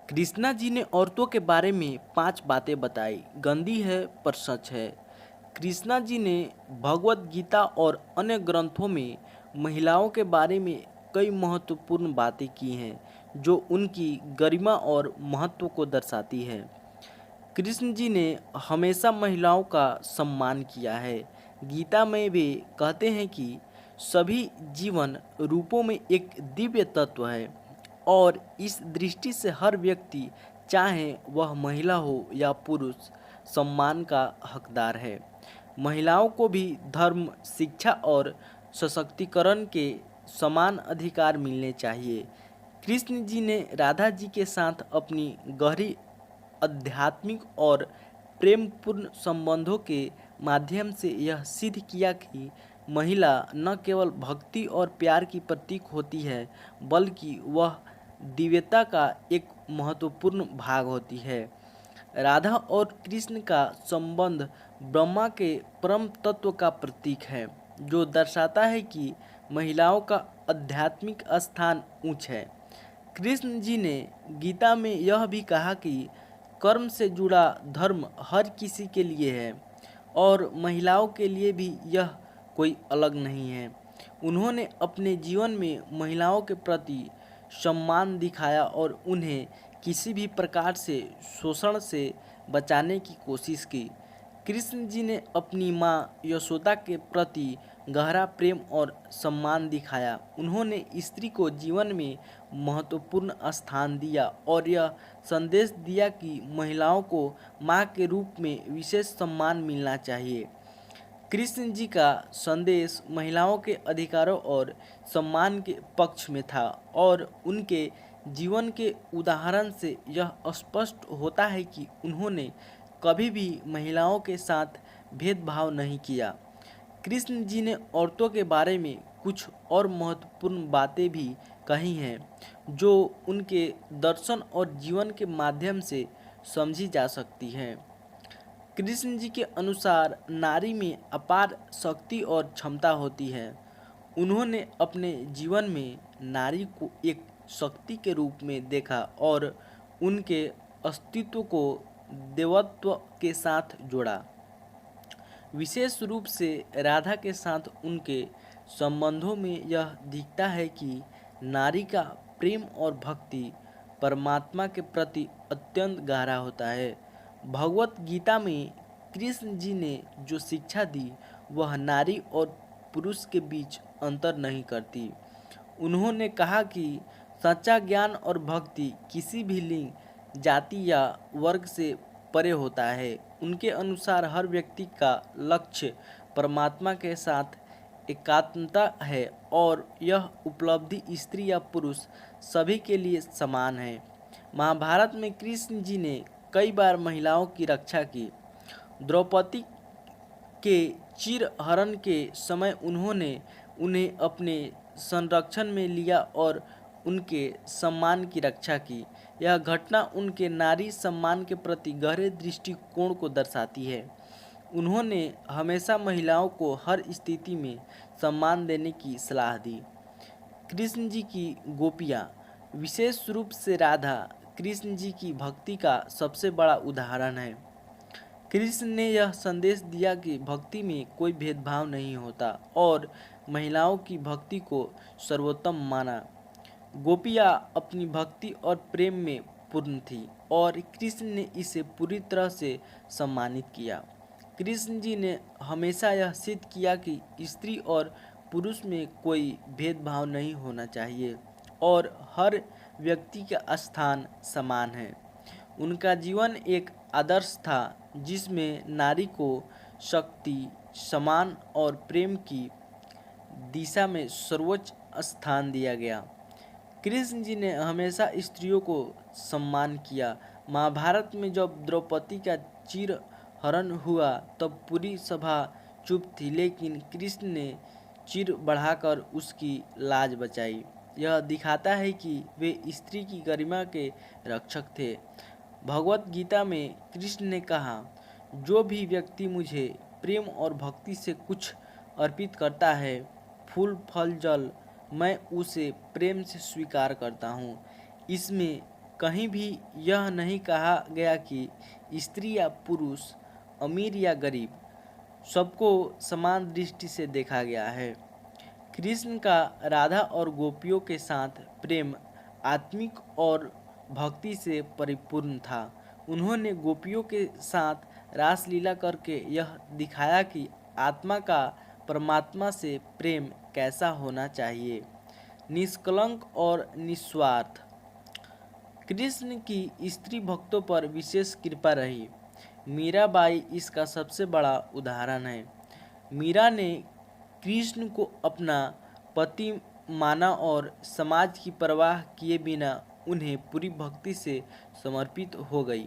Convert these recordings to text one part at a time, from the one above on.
कृष्णा जी ने औरतों के बारे में 5 बातें बताई, गंदी है पर सच है। कृष्णा जी ने भगवत गीता और अन्य ग्रंथों में महिलाओं के बारे में कई महत्वपूर्ण बातें की हैं, जो उनकी गरिमा और महत्व को दर्शाती है। कृष्ण जी ने हमेशा महिलाओं का सम्मान किया है। गीता में वे कहते हैं कि सभी जीवन रूपों में एक दिव्य तत्व है और इस दृष्टि से हर व्यक्ति, चाहे वह महिला हो या पुरुष, सम्मान का हकदार है। महिलाओं को भी धर्म, शिक्षा और सशक्तिकरण के समान अधिकार मिलने चाहिए। कृष्ण जी ने राधा जी के साथ अपनी गहरी आध्यात्मिक और प्रेमपूर्ण संबंधों के माध्यम से यह सिद्ध किया कि महिला न केवल भक्ति और प्यार की प्रतीक होती है, बल्कि वह दिव्यता का एक महत्वपूर्ण भाग होती है। राधा और कृष्ण का संबंध ब्रह्मा के परम तत्व का प्रतीक है, जो दर्शाता है कि महिलाओं का आध्यात्मिक स्थान ऊंच है। कृष्ण जी ने गीता में यह भी कहा कि कर्म से जुड़ा धर्म हर किसी के लिए है और महिलाओं के लिए भी यह कोई अलग नहीं है। उन्होंने अपने जीवन में महिलाओं के प्रति सम्मान दिखाया और उन्हें किसी भी प्रकार से शोषण से बचाने की कोशिश की। कृष्ण जी ने अपनी माँ यशोदा के प्रति गहरा प्रेम और सम्मान दिखाया। उन्होंने स्त्री को जीवन में महत्वपूर्ण स्थान दिया और यह संदेश दिया कि महिलाओं को माँ के रूप में विशेष सम्मान मिलना चाहिए। कृष्ण जी का संदेश महिलाओं के अधिकारों और सम्मान के पक्ष में था और उनके जीवन के उदाहरण से यह स्पष्ट होता है कि उन्होंने कभी भी महिलाओं के साथ भेदभाव नहीं किया। कृष्ण जी ने औरतों के बारे में कुछ और महत्वपूर्ण बातें भी कही हैं, जो उनके दर्शन और जीवन के माध्यम से समझी जा सकती हैं। कृष्ण जी के अनुसार नारी में अपार शक्ति और क्षमता होती है। उन्होंने अपने जीवन में नारी को एक शक्ति के रूप में देखा और उनके अस्तित्व को देवत्व के साथ जोड़ा। विशेष रूप से राधा के साथ उनके संबंधों में यह दिखता है कि नारी का प्रेम और भक्ति परमात्मा के प्रति अत्यंत गहरा होता है। भगवत गीता में कृष्ण जी ने जो शिक्षा दी, वह नारी और पुरुष के बीच अंतर नहीं करती। उन्होंने कहा कि सच्चा ज्ञान और भक्ति किसी भी लिंग, जाति या वर्ग से परे होता है। उनके अनुसार हर व्यक्ति का लक्ष्य परमात्मा के साथ एकात्मता है और यह उपलब्धि स्त्री या पुरुष सभी के लिए समान है। महाभारत में कृष्ण जी ने कई बार महिलाओं की रक्षा की। द्रौपदी के चीरहरण के समय उन्होंने उन्हें अपने संरक्षण में लिया और उनके सम्मान की रक्षा की। यह घटना उनके नारी सम्मान के प्रति गहरे दृष्टिकोण को दर्शाती है। उन्होंने हमेशा महिलाओं को हर स्थिति में सम्मान देने की सलाह दी। कृष्ण जी की गोपियाँ, विशेष रूप से राधा, कृष्ण जी की भक्ति का सबसे बड़ा उदाहरण है। कृष्ण ने यह संदेश दिया कि भक्ति में कोई भेदभाव नहीं होता और महिलाओं की भक्ति को सर्वोत्तम माना। गोपियाँ अपनी भक्ति और प्रेम में पूर्ण थी और कृष्ण ने इसे पूरी तरह से सम्मानित किया। कृष्ण जी ने हमेशा यह सिद्ध किया कि स्त्री और पुरुष में कोई भेदभाव नहीं होना चाहिए और हर व्यक्ति का स्थान समान है। उनका जीवन एक आदर्श था जिसमें नारी को शक्ति, सम्मान और प्रेम की दिशा में सर्वोच्च स्थान दिया गया। कृष्ण जी ने हमेशा स्त्रियों को सम्मान किया। महाभारत में जब द्रौपदी का चीरहरण हुआ तब पूरी सभा चुप थी, लेकिन कृष्ण ने चीर बढ़ाकर उसकी लाज बचाई। यह दिखाता है कि वे स्त्री की गरिमा के रक्षक थे। भगवत गीता में कृष्ण ने कहा, जो भी व्यक्ति मुझे प्रेम और भक्ति से कुछ अर्पित करता है, फूल फल जल, मैं उसे प्रेम से स्वीकार करता हूँ। इसमें कहीं भी यह नहीं कहा गया कि स्त्री या पुरुष, अमीर या गरीब, सबको समान दृष्टि से देखा गया है। कृष्ण का राधा और गोपियों के साथ प्रेम आत्मिक और भक्ति से परिपूर्ण था। उन्होंने गोपियों के साथ रासलीला करके यह दिखाया कि आत्मा का परमात्मा से प्रेम कैसा होना चाहिए, निष्कलंक और निस्वार्थ। कृष्ण की स्त्री भक्तों पर विशेष कृपा रही। मीराबाई इसका सबसे बड़ा उदाहरण है। मीरा ने कृष्ण को अपना पति माना और समाज की परवाह किए बिना उन्हें पूरी भक्ति से समर्पित हो गई।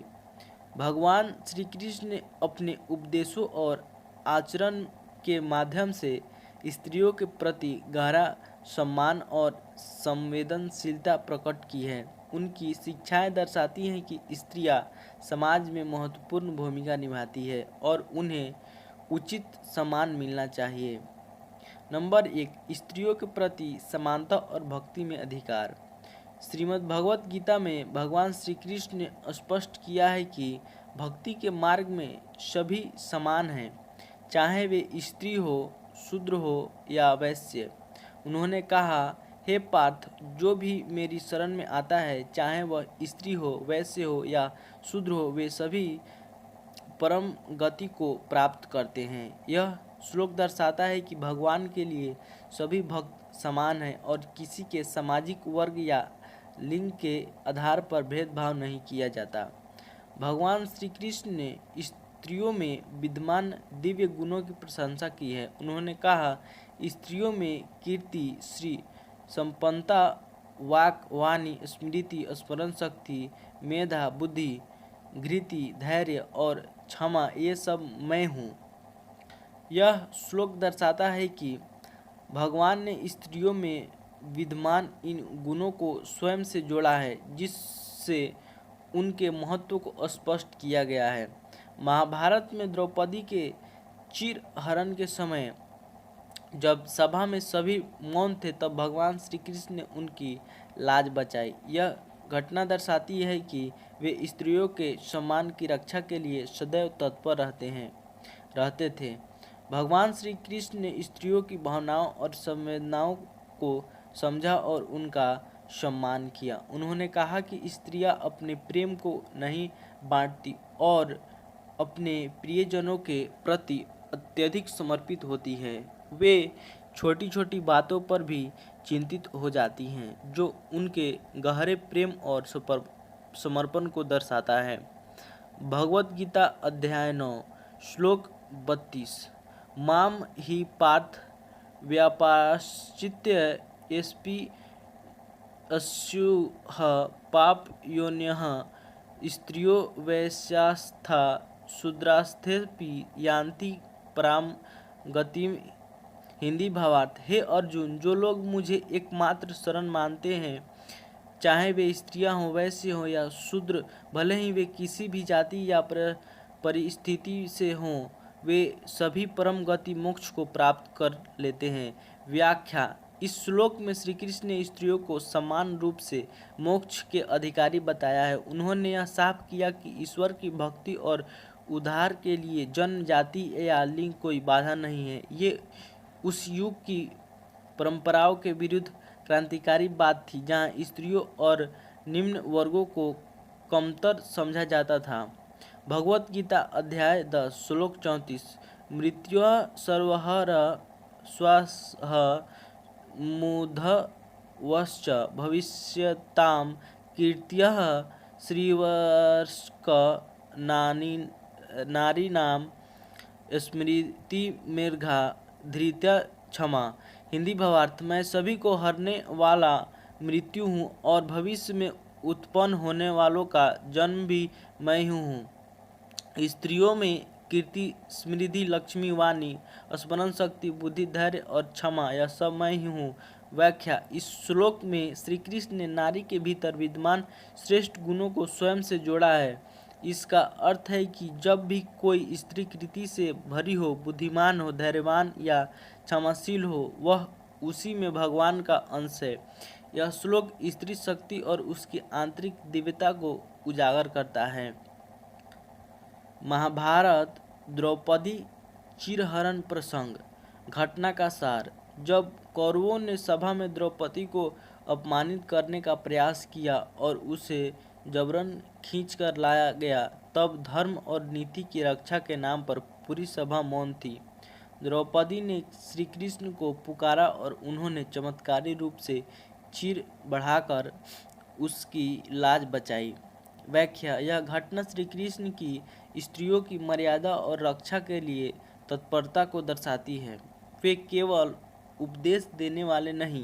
भगवान श्री कृष्ण ने अपने उपदेशों और आचरण के माध्यम से स्त्रियों के प्रति गहरा सम्मान और संवेदनशीलता प्रकट की है। उनकी शिक्षाएं दर्शाती हैं कि स्त्रियां समाज में महत्वपूर्ण भूमिका निभाती है और उन्हें उचित सम्मान मिलना चाहिए। नंबर 1, स्त्रियों के प्रति समानता और भक्ति में अधिकार। श्रीमद् भगवत गीता में भगवान श्री कृष्ण ने स्पष्ट किया है कि भक्ति के मार्ग में सभी समान हैं, चाहे वे स्त्री हो, शूद्र हो या वैश्य। उन्होंने कहा, हे पार्थ, जो भी मेरी शरण में आता है, चाहे वह स्त्री हो, वैश्य हो या शूद्र हो, वे सभी परम गति को प्राप्त करते हैं। यह श्लोक दर्शाता है कि भगवान के लिए सभी भक्त समान हैं और किसी के सामाजिक वर्ग या लिंग के आधार पर भेदभाव नहीं किया जाता। भगवान श्री कृष्ण ने स्त्रियों में विद्यमान दिव्य गुणों की प्रशंसा की है। उन्होंने कहा, स्त्रियों में कीर्ति, श्री, संपन्नता, वाक, वाणी, स्मृति, स्मरण शक्ति, मेधा, बुद्धि, धृति, धैर्य और क्षमा, ये सब मैं हूँ। यह श्लोक दर्शाता है कि भगवान ने स्त्रियों में विद्यमान इन गुणों को स्वयं से जोड़ा है, जिससे उनके महत्व को स्पष्ट किया गया है। महाभारत में द्रौपदी के चीरहरण के समय जब सभा में सभी मौन थे, तब भगवान श्री कृष्ण ने उनकी लाज बचाई। यह घटना दर्शाती है कि वे स्त्रियों के सम्मान की रक्षा के लिए सदैव तत्पर रहते थे। भगवान श्री कृष्ण ने स्त्रियों की भावनाओं और संवेदनाओं को समझा और उनका सम्मान किया। उन्होंने कहा कि स्त्रियां अपने प्रेम को नहीं बांटती और अपने प्रियजनों के प्रति अत्यधिक समर्पित होती हैं। वे छोटी छोटी बातों पर भी चिंतित हो जाती हैं, जो उनके गहरे प्रेम और समर्पण को दर्शाता है। भगवत गीता अध्याय 9 श्लोक 32। माम ही पार्थ व्यापाश्चित्य एस्पि अस्युः पाप योन्यः स्त्रियो वैश्यास्था शूद्रास्थेपि यान्ति पराम गतिम। हिंदी भावार्थ, हे अर्जुन, जो लोग मुझे एकमात्र शरण मानते हैं, चाहे वे स्त्रियां हों, वैश्य हों या शूद्र, भले ही वे किसी भी जाति या परिस्थिति से हों, वे सभी परम गति मोक्ष को प्राप्त कर लेते हैं। व्याख्या, इस श्लोक में श्री कृष्ण ने स्त्रियों को समान रूप से मोक्ष के अधिकारी बताया है। उन्होंने यह साफ किया कि ईश्वर की भक्ति और उद्धार के लिए जन्म, जाति या लिंग कोई बाधा नहीं है। ये उस युग की परंपराओं के विरुद्ध क्रांतिकारी बात थी, जहां स्त्रियों और निम्न वर्गों को कमतर समझा जाता था। भगवत गीता अध्याय 10 श्लोक 34। मृत्युः सर्वहर स्वः मूढवश्च भविष्यतां कीर्त्यः श्रीवर्ष्क नारीणां स्मृतिर्मेघा धृत्य क्षमा। हिंदी भावार्थ, मैं सभी को हरने वाला मृत्यु हूँ और भविष्य में उत्पन्न होने वालों का जन्म भी मैं ही हूँ। स्त्रियों में कीर्ति, समृद्धि, लक्ष्मी, वाणी, स्मरण शक्ति, बुद्धि, धैर्य और क्षमा, यह सब मैं ही हूँ। व्याख्या, इस श्लोक में श्री कृष्ण ने नारी के भीतर विद्यमान श्रेष्ठ गुणों को स्वयं से जोड़ा है। इसका अर्थ है कि जब भी कोई स्त्री कृति से भरी हो, बुद्धिमान हो, धैर्यवान या क्षमाशील हो, वह उसी में भगवान का अंश है। यह श्लोक स्त्री शक्ति और उसकी आंतरिक दिव्यता को उजागर करता है। महाभारत द्रौपदी चिरहरण प्रसंग। घटना का सार। जब कौरवों ने सभा में द्रौपदी को अपमानित करने का प्रयास किया और उसे जबरन खींचकर लाया गया, तब धर्म और नीति की रक्षा के नाम पर पूरी सभा मौन थी। द्रौपदी ने श्री कृष्ण को पुकारा और उन्होंने चमत्कारी रूप से चीर बढ़ाकर उसकी लाज बचाई। व्याख्या। यह घटना श्री कृष्ण की स्त्रियों की मर्यादा और रक्षा के लिए तत्परता को दर्शाती है। वे केवल उपदेश देने वाले नहीं,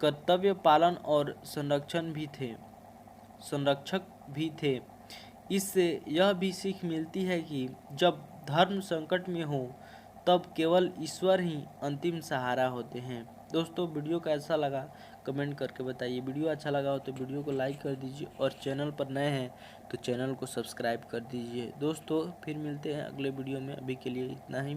कर्तव्य पालन और संरक्षक भी थे। इससे यह भी सीख मिलती है कि जब धर्म संकट में हो तब केवल ईश्वर ही अंतिम सहारा होते हैं। दोस्तों, वीडियो कैसा लगा कमेंट करके बताइए। वीडियो अच्छा लगा हो तो वीडियो को लाइक कर दीजिए और चैनल पर नए हैं तो चैनल को सब्सक्राइब कर दीजिए। दोस्तों, फिर मिलते हैं अगले वीडियो में। अभी के लिए इतना ही।